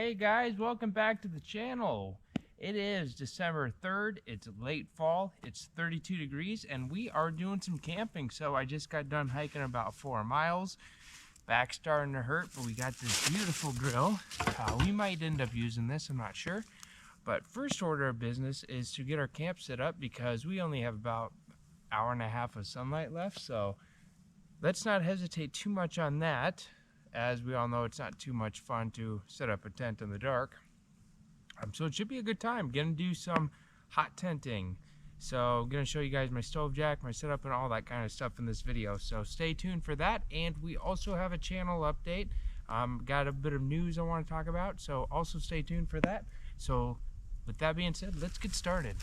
Hey guys, welcome back to the channel. It is December 3rd, it's late fall, it's 32 degrees, and we are doing some camping. So I just got done hiking about 4 miles. Back's starting to hurt, but we got this beautiful grill. We might end up using this, I'm not sure. But first order of business is to get our camp set up because we only have about an hour and a half of sunlight left. So let's not hesitate too much on that. As we all know, it's not too much fun to set up a tent in the dark. So it should be a good time. Gonna do some hot tenting. So I'm gonna show you guys my stove jack, my setup, and all that kind of stuff in this video. So stay tuned for that. And we also have a channel update. Got a bit of news I want to talk about. So also stay tuned for that. So with that being said, let's get started.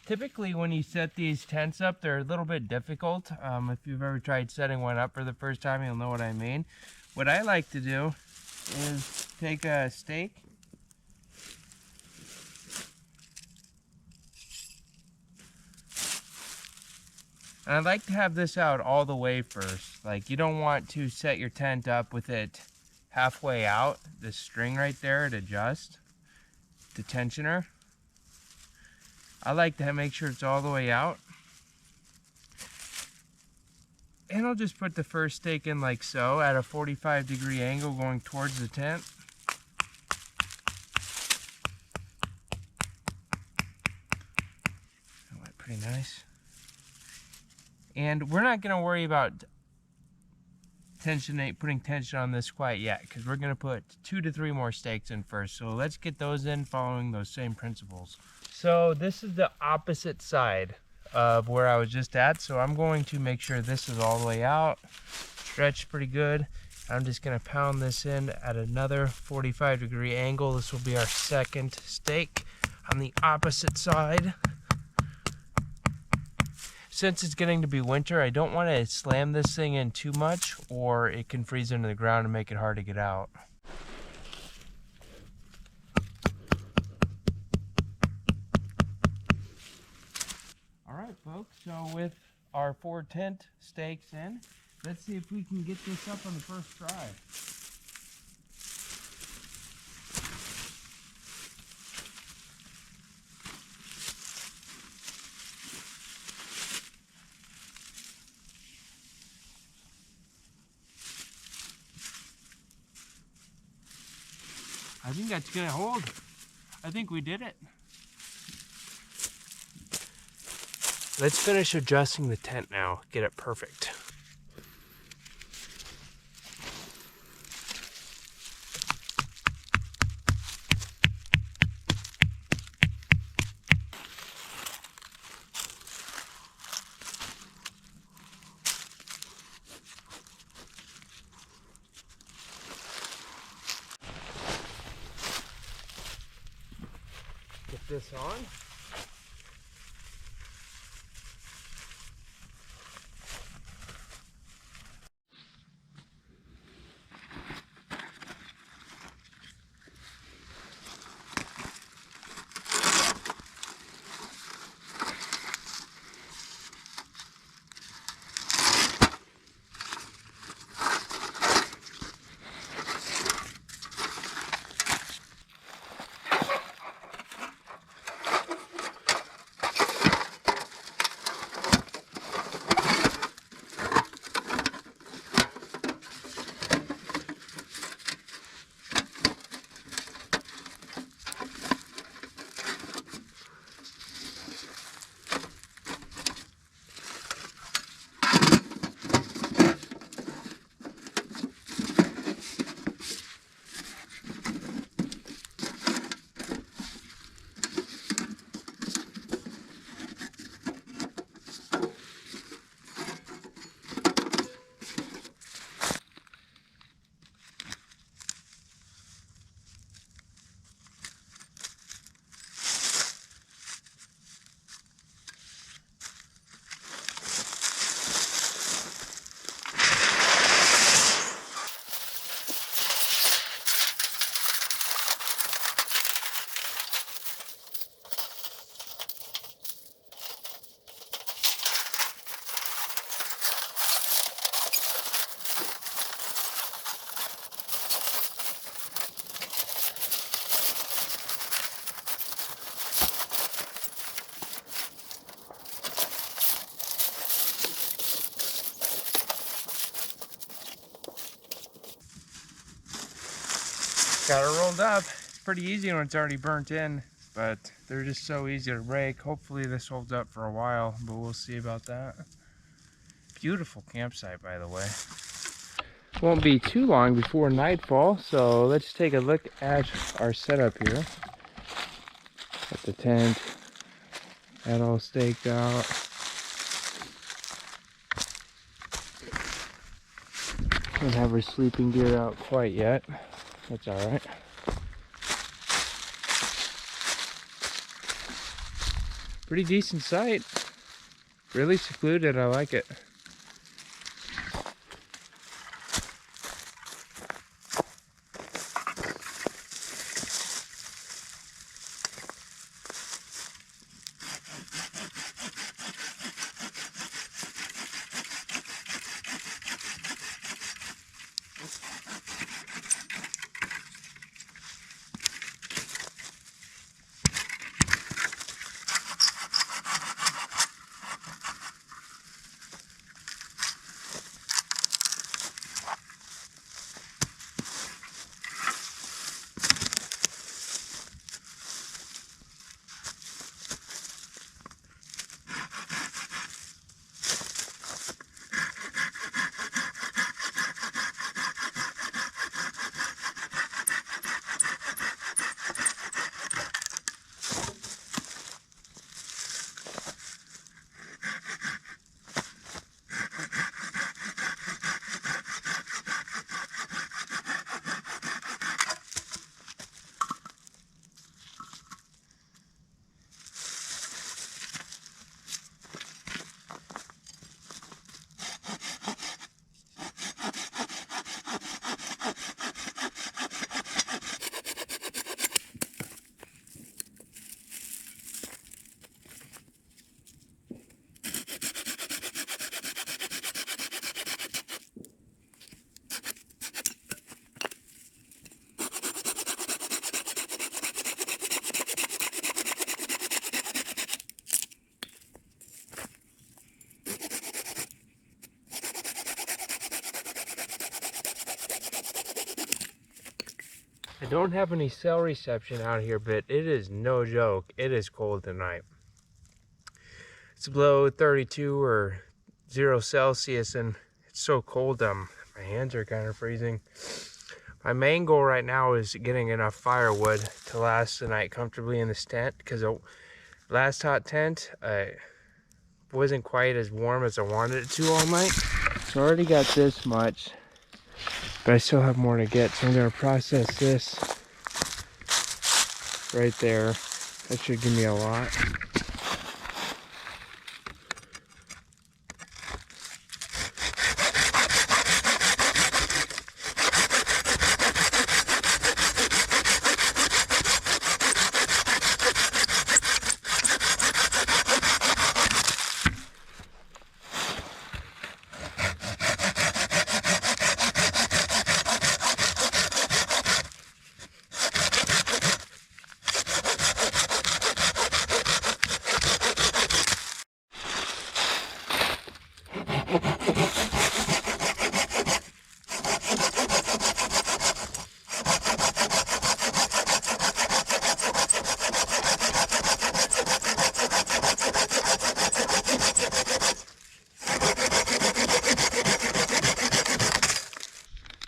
Typically when you set these tents up, they're a little bit difficult. If you've ever tried setting one up for the first time, you'll know what I mean. What I like to do is take a stake and I like to have this out all the way first. Like, you don't want to set your tent up with it halfway out. The string right there, it adjusts the tensioner. I like to make sure it's all the way out. And I'll just put the first stake in like so at a 45-degree angle going towards the tent. That went pretty nice. And we're not going to worry about putting tension on this quite yet, because we're going to put 2 to 3 more stakes in first. So let's get those in following those same principles. So this is the opposite side of where I was just at. So I'm going to make sure this is all the way out, stretched pretty good. I'm just going to pound this in at another 45-degree angle. This will be our second stake on the opposite side. Since it's getting to be winter, I don't want to slam this thing in too much, or it can freeze into the ground and make it hard to get out. Alright folks, so with our 4 tent stakes in, let's see if we can get this up on the first try. I think that's gonna hold. I think we did it. Let's finish adjusting the tent now, get it perfect. Get this on. Got it rolled up. It's pretty easy when it's already burnt in, but they're just so easy to break. Hopefully this holds up for a while, but we'll see about that. Beautiful campsite, by the way. Won't be too long before nightfall, so let's take a look at our setup here. Got the tent, that all staked out. Don't have our sleeping gear out quite yet. That's alright. Pretty decent site. Really secluded, I like it. I don't have any cell reception out here, but it is no joke. It is cold tonight. It's below 32 or 0 Celsius, and it's so cold, my hands are kind of freezing. My main goal right now is getting enough firewood to last the night comfortably in this tent, because the last hot tent wasn't quite as warm as I wanted it to all night. So I already got this much, but I still have more to get, so I'm going to process this right there. That should give me a lot.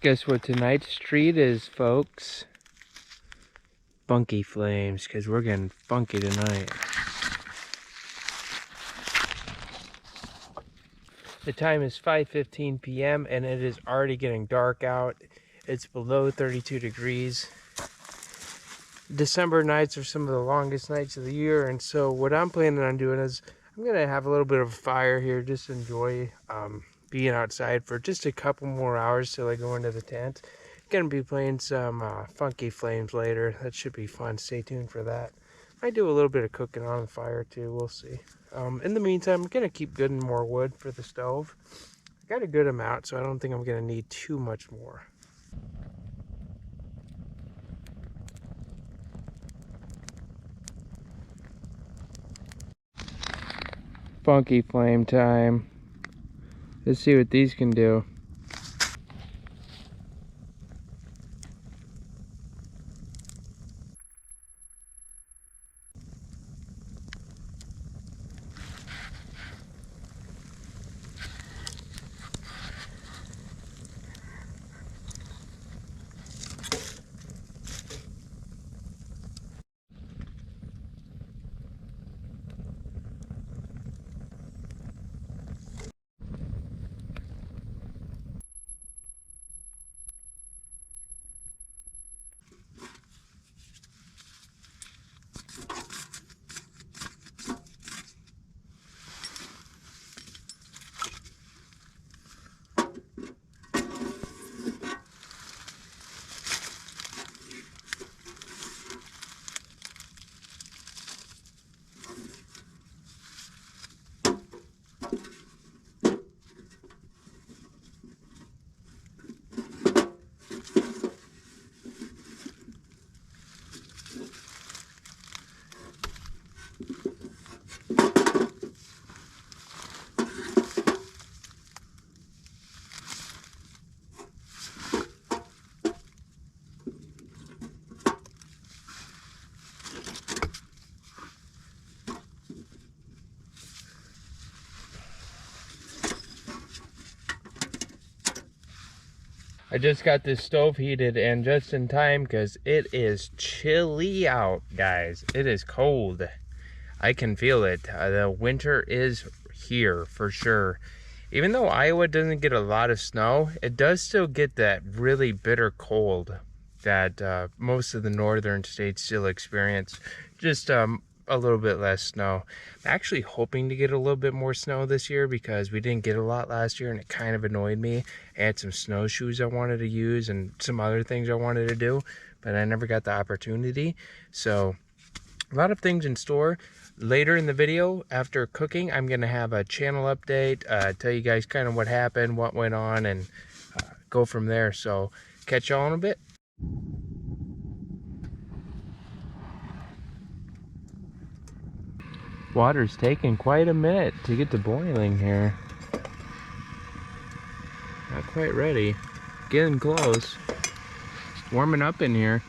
Guess what tonight's treat is, folks? Funky flames, because we're getting funky tonight. The time is 5:15 p.m. and it is already getting dark out. It's below 32 degrees. December nights are some of the longest nights of the year, and so what I'm planning on doing is I'm gonna have a little bit of a fire here, just enjoy being outside for just a couple more hours till I go into the tent. Gonna be playing some Funky Flames later. That should be fun. Stay tuned for that. Might do a little bit of cooking on the fire too. We'll see. In the meantime, I'm gonna keep getting more wood for the stove. I got a good amount, so I don't think I'm gonna need too much more. Funky flame time. Let's see what these can do. I just got this stove heated and just in time because it is chilly out, guys. It is cold. I can feel it. The winter is here for sure. Even though Iowa doesn't get a lot of snow, it does still get that really bitter cold that most of the northern states still experience. Just a little bit less snow. I'm actually hoping to get a little bit more snow this year because we didn't get a lot last year and it kind of annoyed me. I had some snowshoes I wanted to use and some other things I wanted to do, but I never got the opportunity. So a lot of things in store. Later in the video, after cooking, I'm going to have a channel update, tell you guys kind of what happened, what went on, and go from there. So catch y'all in a bit. Water's taking quite a minute to get to boiling here. Not quite ready. Getting close. Warming up in here.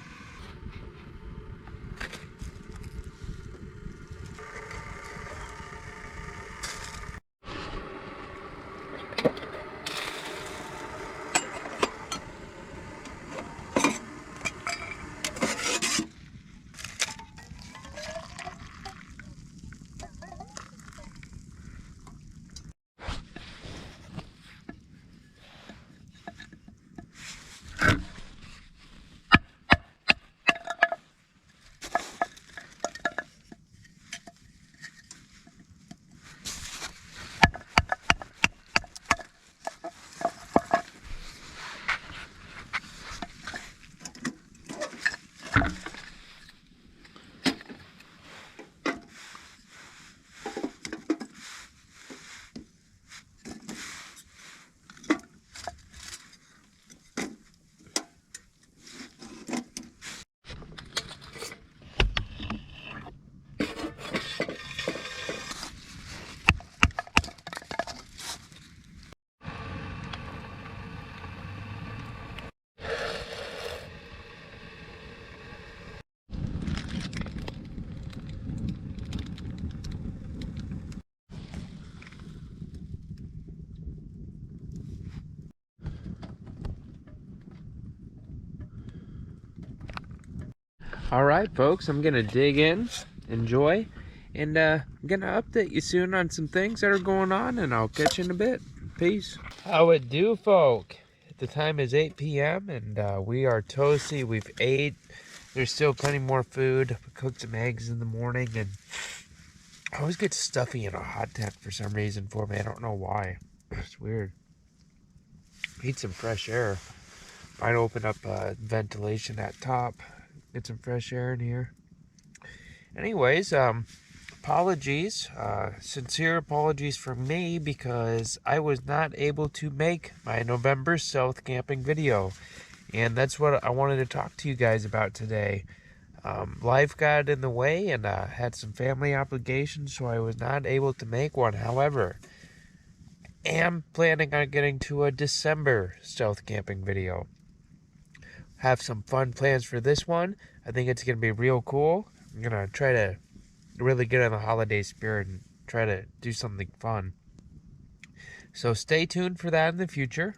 All right, folks, I'm gonna dig in, enjoy, and I'm gonna update you soon on some things that are going on, and I'll catch you in a bit. Peace. How it do, folk? The time is 8 p.m. and we are toasty. We've ate. There's still plenty more food. We cooked some eggs in the morning, and I always get stuffy in a hot tent for some reason for me. I don't know why. It's weird. Need some fresh air. Might open up ventilation at top. Get some fresh air in here. Anyways, apologies, sincere apologies from me because I was not able to make my November South camping video. And that's what I wanted to talk to you guys about today. Life got in the way and had some family obligations, so I was not able to make one. However, I am planning on getting to a December South camping video. Have some fun plans for this one. I think it's going to be real cool. I'm going to try to really get in the holiday spirit and try to do something fun. So stay tuned for that in the future.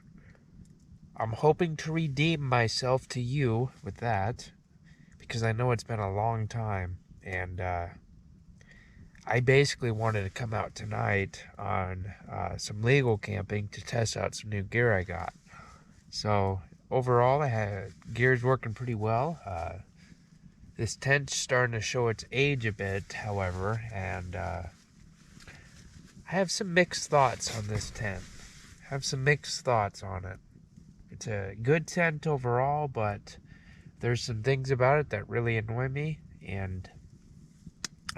I'm hoping to redeem myself to you with that because I know it's been a long time. And I basically wanted to come out tonight on some legal camping to test out some new gear I got. So overall, I had gear's working pretty well. This tent's starting to show its age a bit, however, and I have some mixed thoughts on this tent. I have some mixed thoughts on it. It's a good tent overall, but there's some things about it that really annoy me, and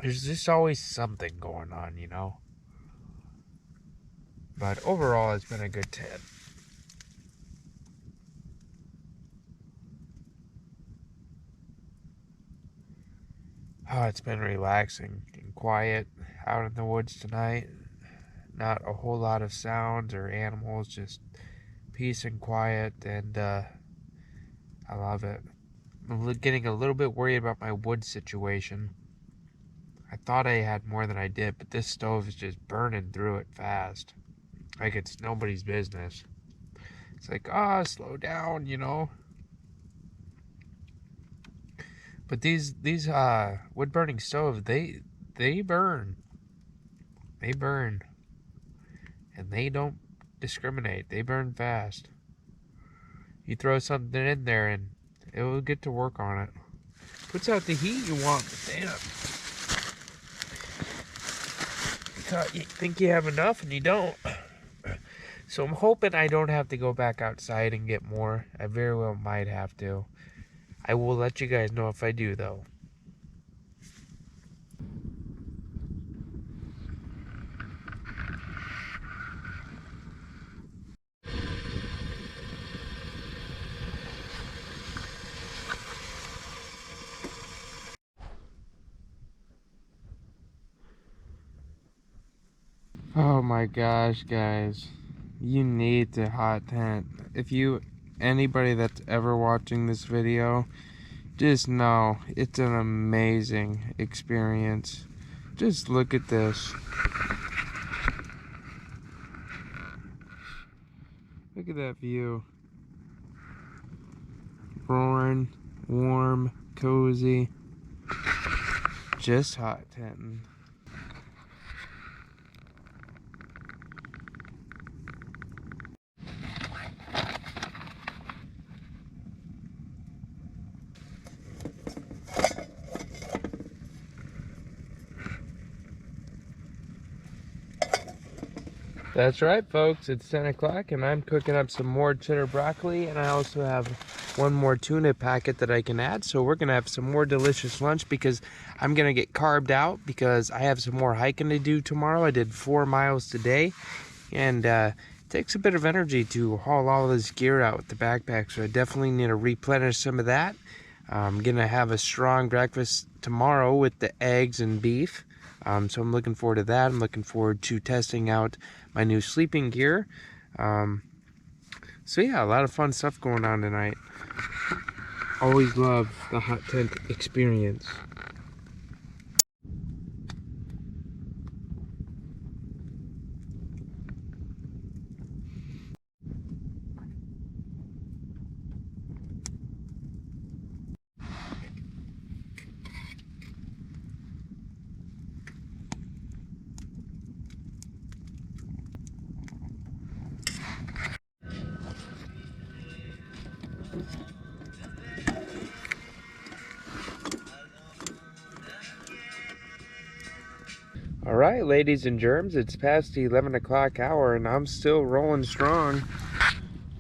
there's just always something going on, you know? But overall, it's been a good tent. Oh, it's been relaxing and quiet out in the woods tonight. Not a whole lot of sounds or animals, just peace and quiet, and I love it. I'm getting a little bit worried about my wood situation. I thought I had more than I did, but this stove is just burning through it fast. Like it's nobody's business. It's like, slow down, you know. But these wood burning stoves, they burn. They burn. And they don't discriminate. They burn fast. You throw something in there and it will get to work on it. Puts out the heat you want, but damn. You think you have enough and you don't. So I'm hoping I don't have to go back outside and get more. I very well might have to. I will let you guys know if I do, though. Oh my gosh, guys. You need to hot tent. If anybody that's ever watching this video, just know it's an amazing experience. Just look at this. Look at that view. Roaring, warm, cozy. Just hot tenting. That's right, folks. It's 10 o'clock and I'm cooking up some more cheddar broccoli, and I also have one more tuna packet that I can add. So we're going to have some more delicious lunch because I'm going to get carved out because I have some more hiking to do tomorrow. I did 4 miles today, and it takes a bit of energy to haul all this gear out with the backpack. So I definitely need to replenish some of that. I'm going to have a strong breakfast tomorrow with the eggs and beef. So I'm looking forward to that. I'm looking forward to testing out my new sleeping gear. So yeah, a lot of fun stuff going on tonight. Always love the hot tent experience. Alright, ladies and germs, it's past the 11 o'clock hour and I'm still rolling strong.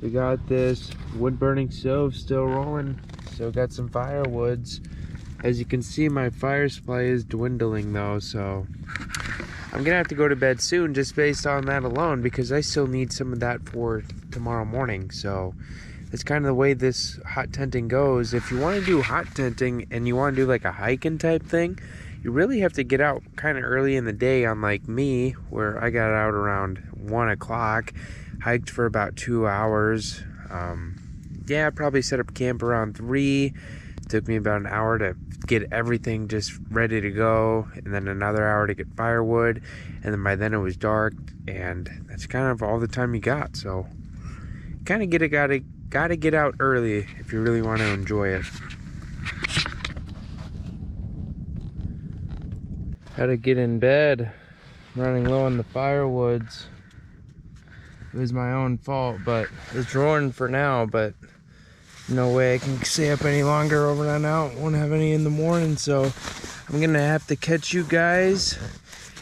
We got this wood burning stove still rolling. Still got some firewoods. As you can see, my fire supply is dwindling though, so I'm gonna have to go to bed soon just based on that alone, because I still need some of that for tomorrow morning. So that's kind of the way this hot tenting goes. If you want to do hot tenting and you want to do like a hiking type thing, you really have to get out kind of early in the day, unlike me, where I got out around 1 o'clock, hiked for about 2 hours. Yeah, I probably set up camp around 3. Took me about an hour to get everything just ready to go, and then another hour to get firewood, and then by then it was dark, and that's kind of all the time you got. So kind of gotta get out early if you really want to enjoy it. Had to get in bed, running low on the firewoods. It was my own fault, but it's roaring for now, but no way I can stay up any longer overnight now. Won't have any in the morning, so I'm gonna have to catch you guys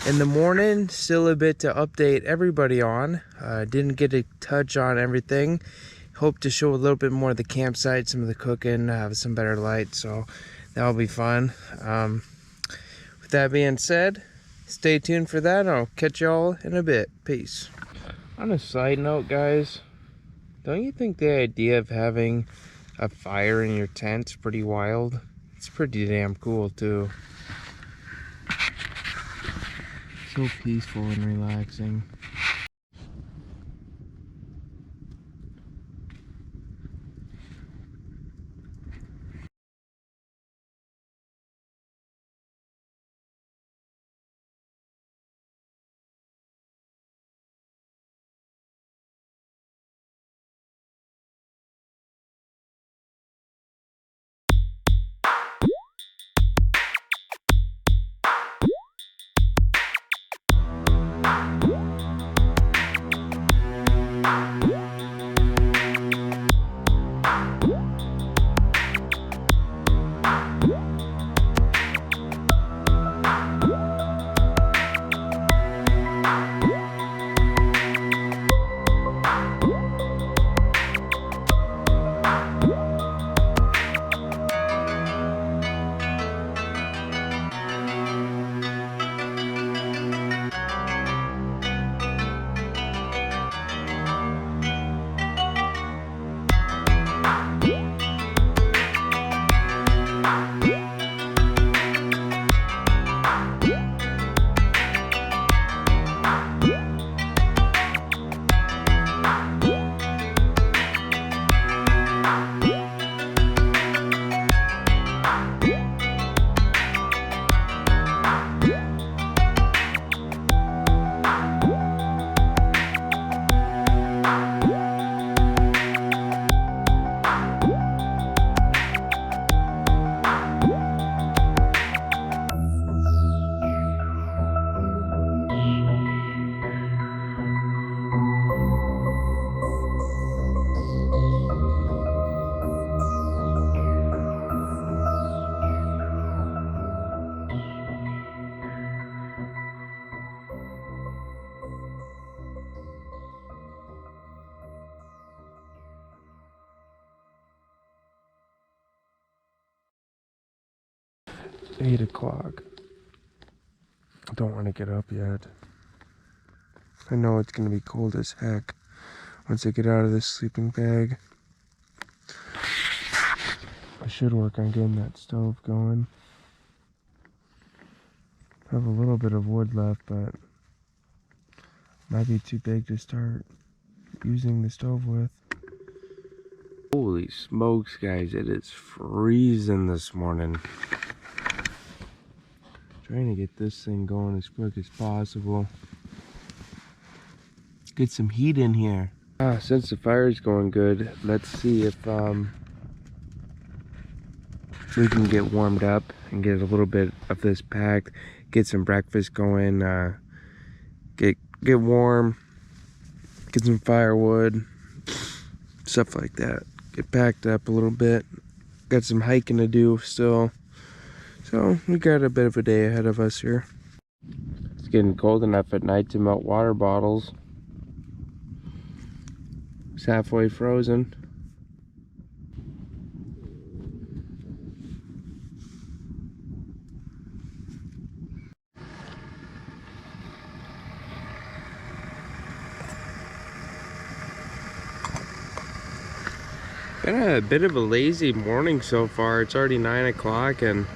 in the morning. Still a bit to update everybody on. Didn't get to touch on everything. Hope to show a little bit more of the campsite, some of the cooking, have some better light, so that'll be fun. With that being said, stay tuned for that. I'll catch y'all in a bit. Peace. On a side note, guys, don't you think the idea of having a fire in your tent is pretty wild? It's pretty damn cool too. So peaceful and relaxing. 8 o'clock. I don't want to get up yet. I know it's going to be cold as heck once I get out of this sleeping bag. I should work on getting that stove going. I have a little bit of wood left, but might be too big to start using the stove with. Holy smokes, guys, it is freezing this morning. Trying to get this thing going as quick as possible. Get some heat in here. Since the fire is going good, let's see if we can get warmed up and get a little bit of this packed, get some breakfast going, get warm, get some firewood, stuff like that. Get packed up a little bit. Got some hiking to do still. So we got a bit of a day ahead of us here. It's getting cold enough at night to melt water bottles. It's halfway frozen. Been a bit of a lazy morning so far. It's already 9 o'clock and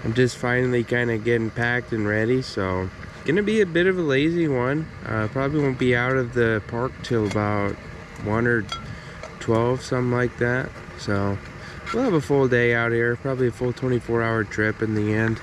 I'm just finally kind of getting packed and ready. So gonna be a bit of a lazy one. Probably won't be out of the park till about 1 or 12, something like that. So we'll have a full day out here, probably a full 24-hour trip in the end.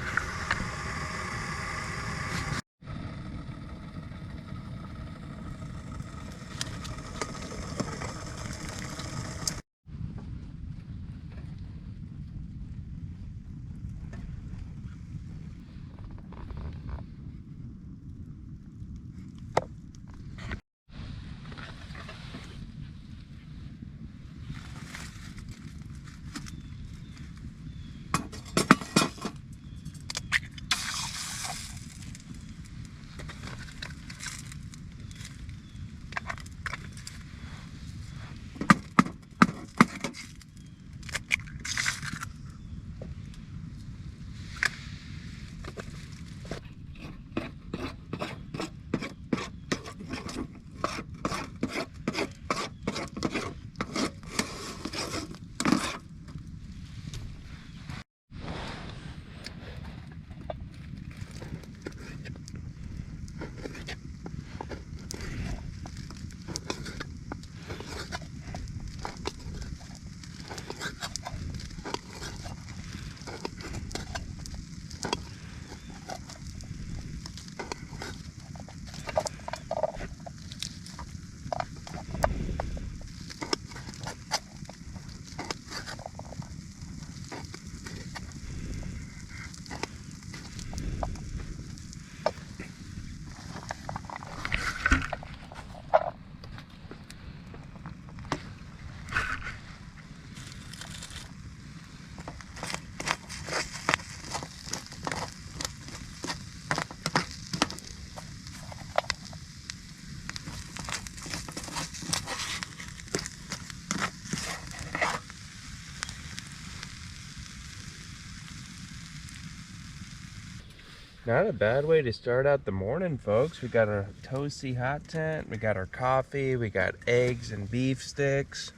Not a bad way to start out the morning, folks. We got our toasty hot tent, we got our coffee, we got eggs and beef sticks.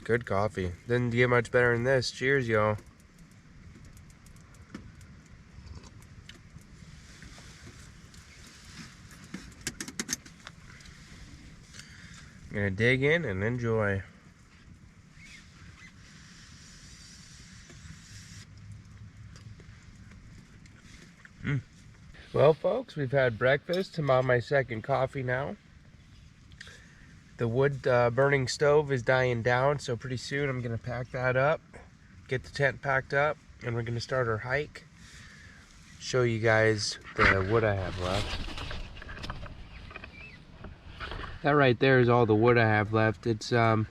Good coffee. Didn't get much better than this. Cheers, y'all. Gonna dig in and enjoy. Well, folks, we've had breakfast. I'm on my second coffee now. The wood burning stove is dying down, so pretty soon I'm gonna pack that up, get the tent packed up, and we're gonna start our hike. Show you guys the wood I have left. That right there is all the wood I have left. It's I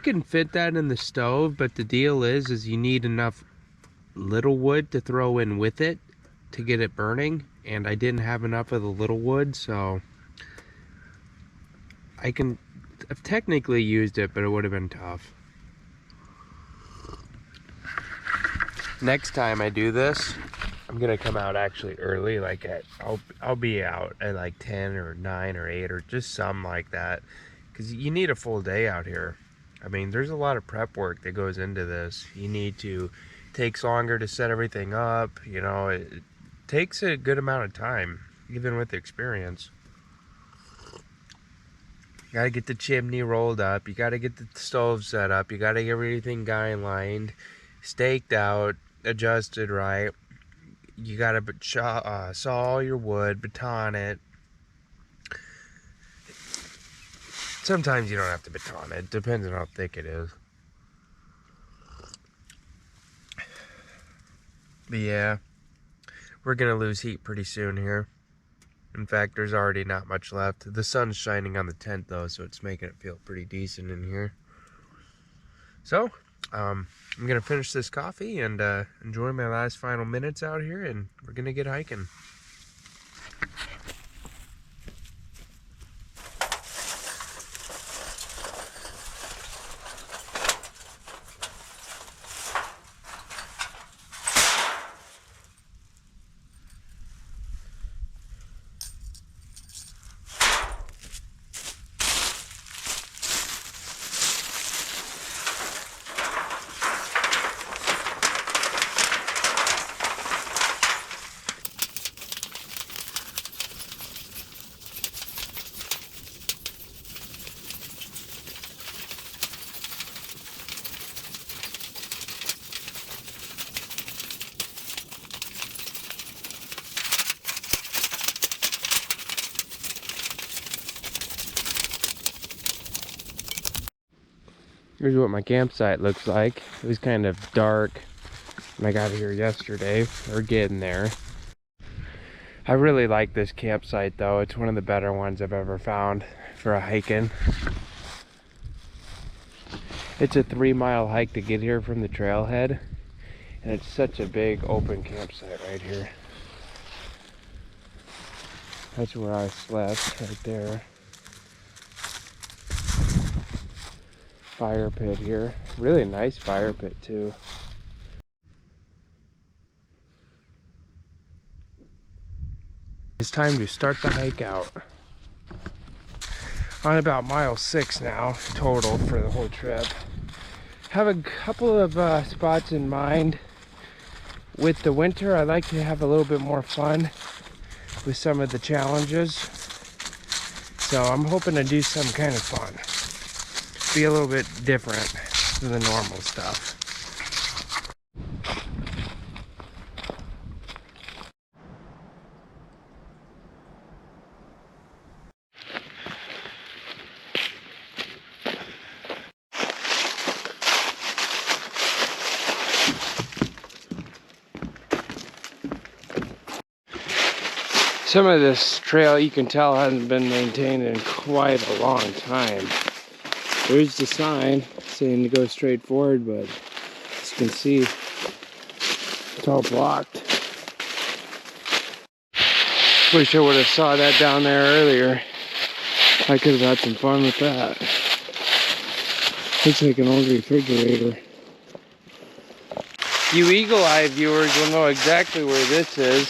can fit that in the stove, but the deal is you need enough little wood to throw in with it to get it burning, and I didn't have enough of the little wood, so I've technically used it, but it would have been tough. Next time I do this, I'm gonna come out actually early, like I'll be out at like 10 or 9 or 8 or just something like that, because you need a full day out here. I mean, there's a lot of prep work that goes into this. You need to, takes longer to set everything up, you know, it takes a good amount of time, even with experience. You gotta get the chimney rolled up, you gotta get the stove set up, you gotta get everything guy lined, staked out, adjusted right. You gotta saw all your wood, baton it. Sometimes you don't have to baton it, depends on how thick it is. But yeah, we're gonna lose heat pretty soon here. In fact, there's already not much left. The sun's shining on the tent though, so it's making it feel pretty decent in here. So, I'm gonna finish this coffee and enjoy my last final minutes out here, and we're gonna get hiking. Here's what my campsite looks like. It was kind of dark when I got here yesterday. We're getting there. I really like this campsite though. It's one of the better ones I've ever found for a hiking. It's a 3-mile hike to get here from the trailhead, and it's such a big open campsite right here. That's where I slept, right there. Fire pit here. Really nice fire pit too. It's time to start the hike out. On about mile 6 now, total for the whole trip. Have a couple of spots in mind. With the winter, I like to have a little bit more fun with some of the challenges. So I'm hoping to do some kind of fun. Be a little bit different than the normal stuff. Some of this trail you can tell hasn't been maintained in quite a long time. There's the sign saying to go straight forward, but as you can see, it's all blocked. Wish I would have saw that down there earlier. I could have had some fun with that. Looks like an old refrigerator. You eagle-eye viewers will know exactly where this is.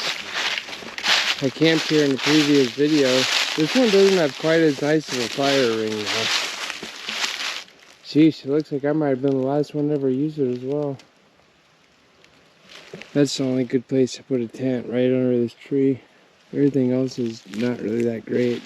I camped here in the previous video. This one doesn't have quite as nice of a fire ring though. Sheesh, it looks like I might have been the last one to ever use it as well. That's the only good place to put a tent, right under this tree. Everything else is not really that great.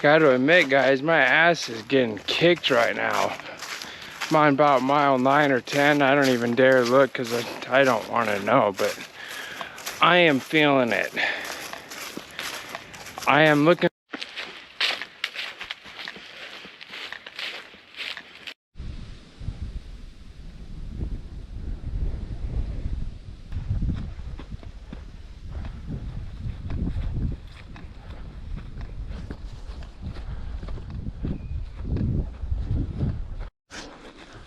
Gotta admit, guys, my ass is getting kicked right now. I'm on about mile 9 or 10. I don't even dare look because I don't want to know, but I am feeling it. I am looking.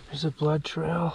There's a blood trail.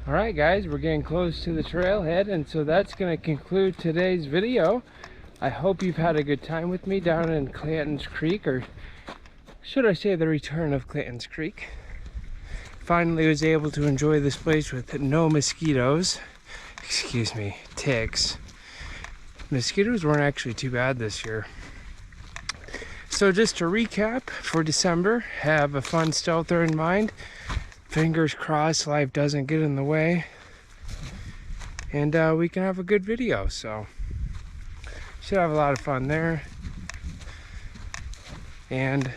Alright guys, we're getting close to the trailhead, and so that's going to conclude today's video. I hope you've had a good time with me down in Clanton's Creek, or should I say the return of Clanton's Creek. Finally was able to enjoy this place with no mosquitoes. Excuse me, ticks. Mosquitoes weren't actually too bad this year. So just to recap, for December, have a fun shelter in mind. Fingers crossed life doesn't get in the way. And we can have a good video, so should have a lot of fun there. And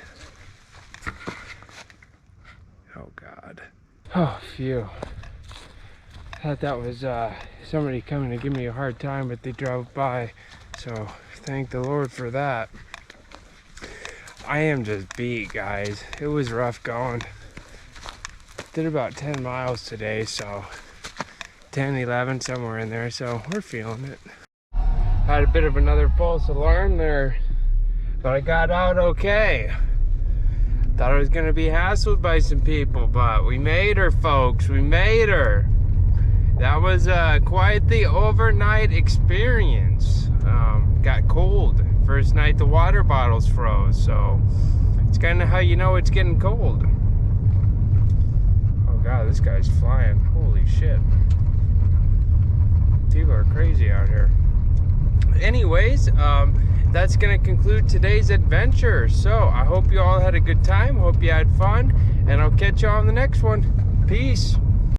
oh god. Oh, phew. Thought that was somebody coming to give me a hard time, but they drove by. So thank the Lord for that. I am just beat, guys. It was rough going. Did about 10 miles today, so 10, 11, somewhere in there, so we're feeling it. Had a bit of another false alarm there, but I got out okay. Thought I was gonna be hassled by some people, but we made her, folks. We made her. That was quite the overnight experience. Got cold. First night the water bottles froze, so it's kind of how you know it's getting cold. Oh god, this guy's flying. Holy shit. People are crazy out here. Anyways, that's gonna conclude today's adventure. So I hope you all had a good time. Hope you had fun, and I'll catch you on the next one. Peace.